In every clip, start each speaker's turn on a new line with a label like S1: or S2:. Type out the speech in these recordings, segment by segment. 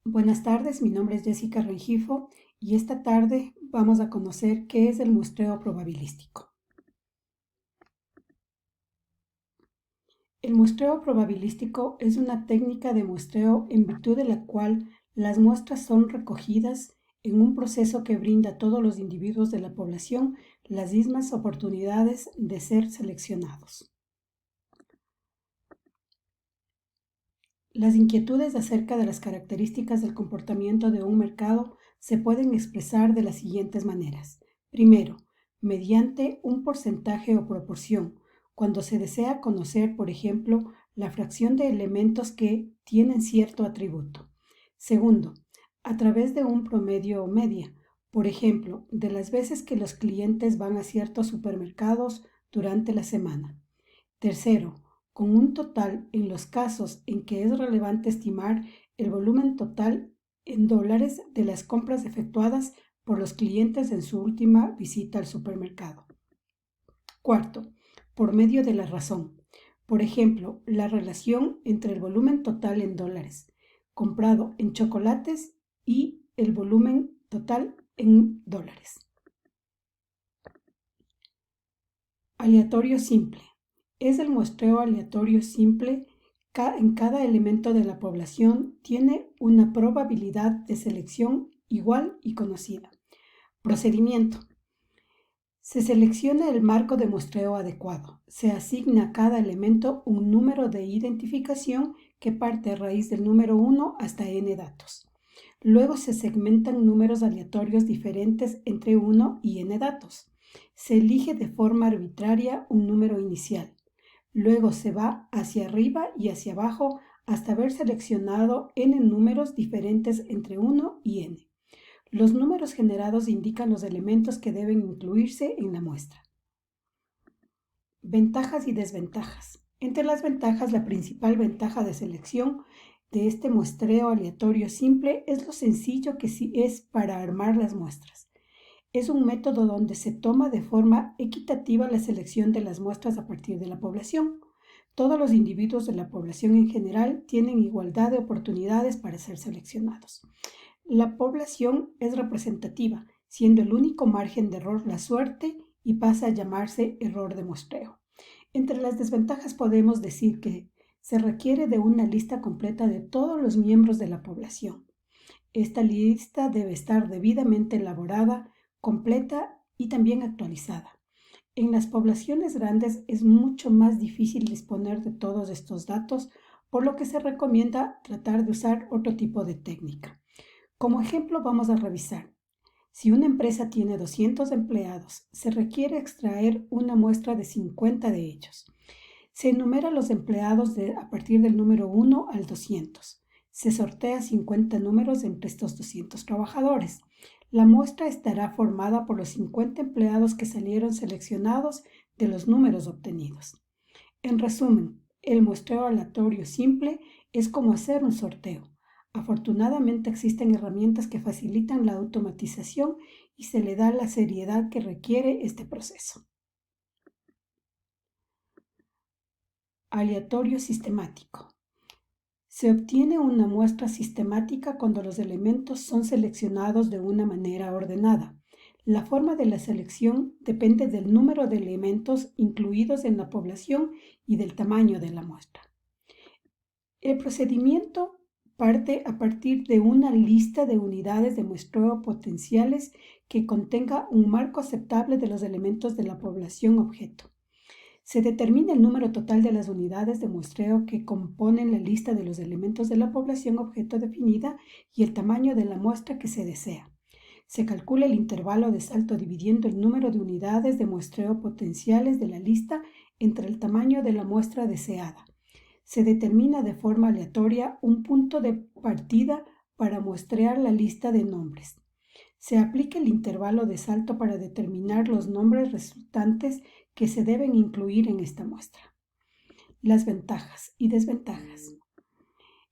S1: Buenas tardes, mi nombre es Jessica Rengifo y esta tarde vamos a conocer qué es el muestreo probabilístico. El muestreo probabilístico es una técnica de muestreo en virtud de la cual las muestras son recogidas en un proceso que brinda a todos los individuos de la población las mismas oportunidades de ser seleccionados. Las inquietudes acerca de las características del comportamiento de un mercado se pueden expresar de las siguientes maneras. Primero, mediante un porcentaje o proporción, cuando se desea conocer, por ejemplo, la fracción de elementos que tienen cierto atributo. Segundo, a través de un promedio o media, por ejemplo, de las veces que los clientes van a ciertos supermercados durante la semana. Tercero, con un total en los casos en que es relevante estimar el volumen total en dólares de las compras efectuadas por los clientes en su última visita al supermercado. Cuarto, por medio de la razón. Por ejemplo, la relación entre el volumen total en dólares comprado en chocolates y el volumen total en dólares. Aleatorio simple. Es el muestreo aleatorio simple. En cada elemento de la población tiene una probabilidad de selección igual y conocida. Procedimiento. Se selecciona el marco de muestreo adecuado. Se asigna a cada elemento un número de identificación que parte a raíz del número 1 hasta n datos. Luego se segmentan números aleatorios diferentes entre 1 y n datos. Se elige de forma arbitraria un número inicial. Luego se va hacia arriba y hacia abajo hasta haber seleccionado n números diferentes entre 1 y n. Los números generados indican los elementos que deben incluirse en la muestra. Ventajas y desventajas. Entre las ventajas, la principal ventaja de selección de este muestreo aleatorio simple es lo sencillo que es para armar las muestras. Es un método donde se toma de forma equitativa la selección de las muestras a partir de la población. Todos los individuos de la población en general tienen igualdad de oportunidades para ser seleccionados. La población es representativa, siendo el único margen de error la suerte y pasa a llamarse error de muestreo. Entre las desventajas podemos decir que se requiere de una lista completa de todos los miembros de la población. Esta lista debe estar debidamente elaborada, completa y también actualizada. En las poblaciones grandes es mucho más difícil disponer de todos estos datos, por lo que se recomienda tratar de usar otro tipo de técnica. Como ejemplo, vamos a revisar. Si una empresa tiene 200 empleados, se requiere extraer una muestra de 50 de ellos. Se enumera los empleados a partir del número 1 al 200. Se sortea 50 números entre estos 200 trabajadores. La muestra estará formada por los 50 empleados que salieron seleccionados de los números obtenidos. En resumen, el muestreo aleatorio simple es como hacer un sorteo. Afortunadamente existen herramientas que facilitan la automatización y se le da la seriedad que requiere este proceso. Aleatorio sistemático. Se obtiene una muestra sistemática cuando los elementos son seleccionados de una manera ordenada. La forma de la selección depende del número de elementos incluidos en la población y del tamaño de la muestra. El procedimiento parte a partir de una lista de unidades de muestreo potenciales que contenga un marco aceptable de los elementos de la población objeto. Se determina el número total de las unidades de muestreo que componen la lista de los elementos de la población objeto definida y el tamaño de la muestra que se desea. Se calcula el intervalo de salto dividiendo el número de unidades de muestreo potenciales de la lista entre el tamaño de la muestra deseada. Se determina de forma aleatoria un punto de partida para muestrear la lista de nombres. Se aplica el intervalo de salto para determinar los nombres resultantes que se deben incluir en esta muestra. Las ventajas y desventajas.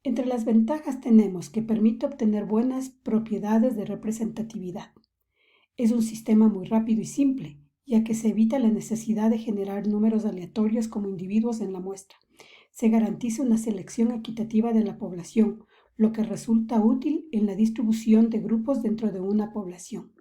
S1: Entre las ventajas tenemos que permite obtener buenas propiedades de representatividad. Es un sistema muy rápido y simple, ya que se evita la necesidad de generar números aleatorios como individuos en la muestra. Se garantiza una selección equitativa de la población, lo que resulta útil en la distribución de grupos dentro de una población.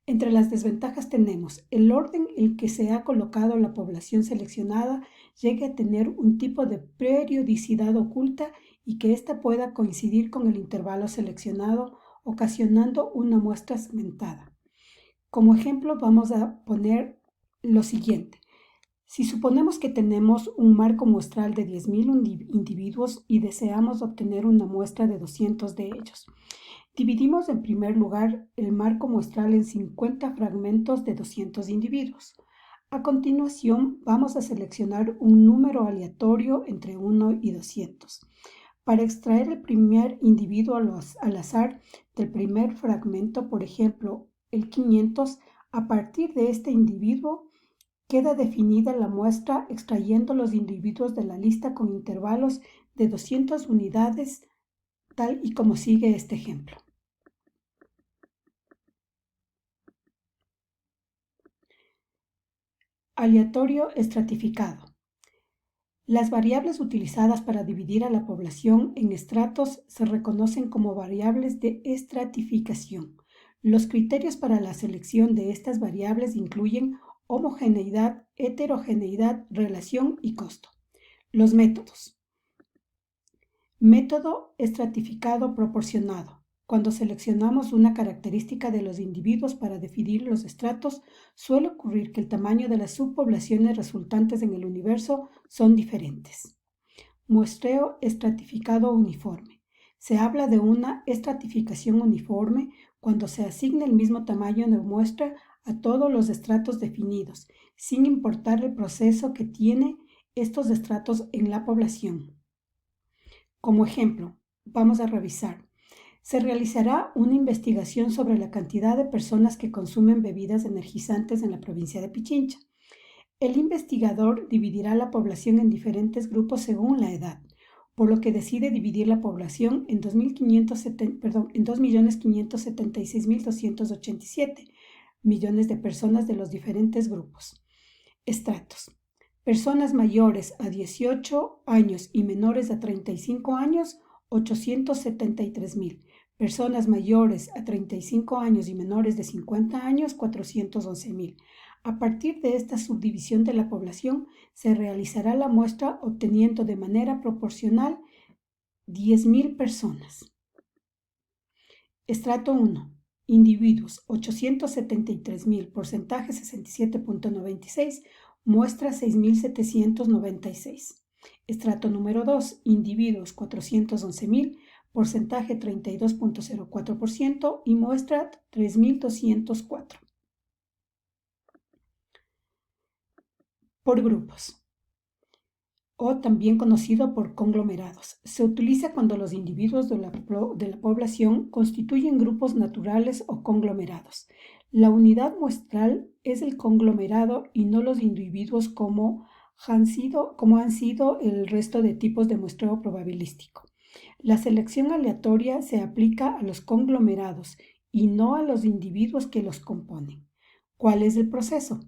S1: Entre las desventajas tenemos el orden en que se ha colocado la población seleccionada llegue a tener un tipo de periodicidad oculta y que ésta pueda coincidir con el intervalo seleccionado, ocasionando una muestra segmentada. Como ejemplo vamos a poner lo siguiente. Si suponemos que tenemos un marco muestral de 10.000 individuos y deseamos obtener una muestra de 200 de ellos, dividimos en primer lugar el marco muestral en 50 fragmentos de 200 individuos. A continuación, vamos a seleccionar un número aleatorio entre 1 y 200. Para extraer el primer individuo al azar del primer fragmento, por ejemplo, el 500, a partir de este individuo queda definida la muestra extrayendo los individuos de la lista con intervalos de 200 unidades, tal y como sigue este ejemplo. Aleatorio estratificado. Las variables utilizadas para dividir a la población en estratos se reconocen como variables de estratificación. Los criterios para la selección de estas variables incluyen homogeneidad, heterogeneidad, relación y costo. Los métodos. Método estratificado proporcionado. Cuando seleccionamos una característica de los individuos para definir los estratos, suele ocurrir que el tamaño de las subpoblaciones resultantes en el universo son diferentes. Muestreo estratificado uniforme. Se habla de una estratificación uniforme cuando se asigna el mismo tamaño de muestra a todos los estratos definidos, sin importar el proceso que tiene estos estratos en la población. Como ejemplo, vamos a revisar. Se realizará una investigación sobre la cantidad de personas que consumen bebidas energizantes en la provincia de Pichincha. El investigador dividirá la población en diferentes grupos según la edad, por lo que decide dividir la población en 2.576.287 millones de personas de los diferentes grupos. Estratos. Personas mayores a 18 años y menores a 35 años, 873.000. Personas mayores a 35 años y menores de 50 años, 411.000. A partir de esta subdivisión de la población, se realizará la muestra obteniendo de manera proporcional 10.000 personas. Estrato 1. Individuos, 873.000, porcentaje 67.96, muestra 6.796. Estrato número 2. Individuos, 411.000, porcentaje 32.04% y muestra 3.204. Por grupos, o también conocido por conglomerados. Se utiliza cuando los individuos de la población constituyen grupos naturales o conglomerados. La unidad muestral es el conglomerado y no los individuos como han sido el resto de tipos de muestreo probabilístico. La selección aleatoria se aplica a los conglomerados y no a los individuos que los componen. ¿Cuál es el proceso?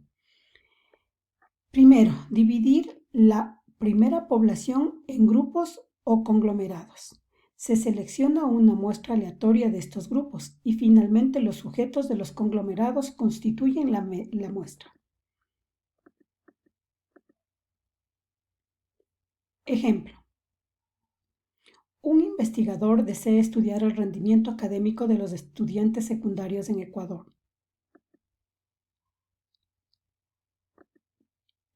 S1: Primero, dividir la primera población en grupos o conglomerados. Se selecciona una muestra aleatoria de estos grupos y finalmente los sujetos de los conglomerados constituyen la muestra. Ejemplo. Un investigador desea estudiar el rendimiento académico de los estudiantes secundarios en Ecuador.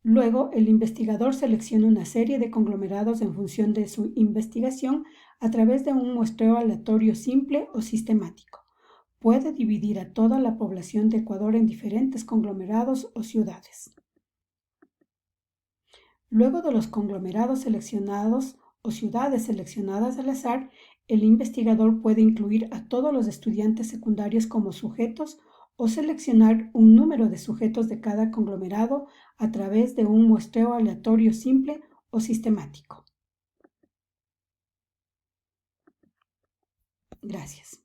S1: Luego, el investigador selecciona una serie de conglomerados en función de su investigación a través de un muestreo aleatorio simple o sistemático. Puede dividir a toda la población de Ecuador en diferentes conglomerados o ciudades. Luego de los conglomerados seleccionados o ciudades seleccionadas al azar, el investigador puede incluir a todos los estudiantes secundarios como sujetos o seleccionar un número de sujetos de cada conglomerado a través de un muestreo aleatorio simple o sistemático. Gracias.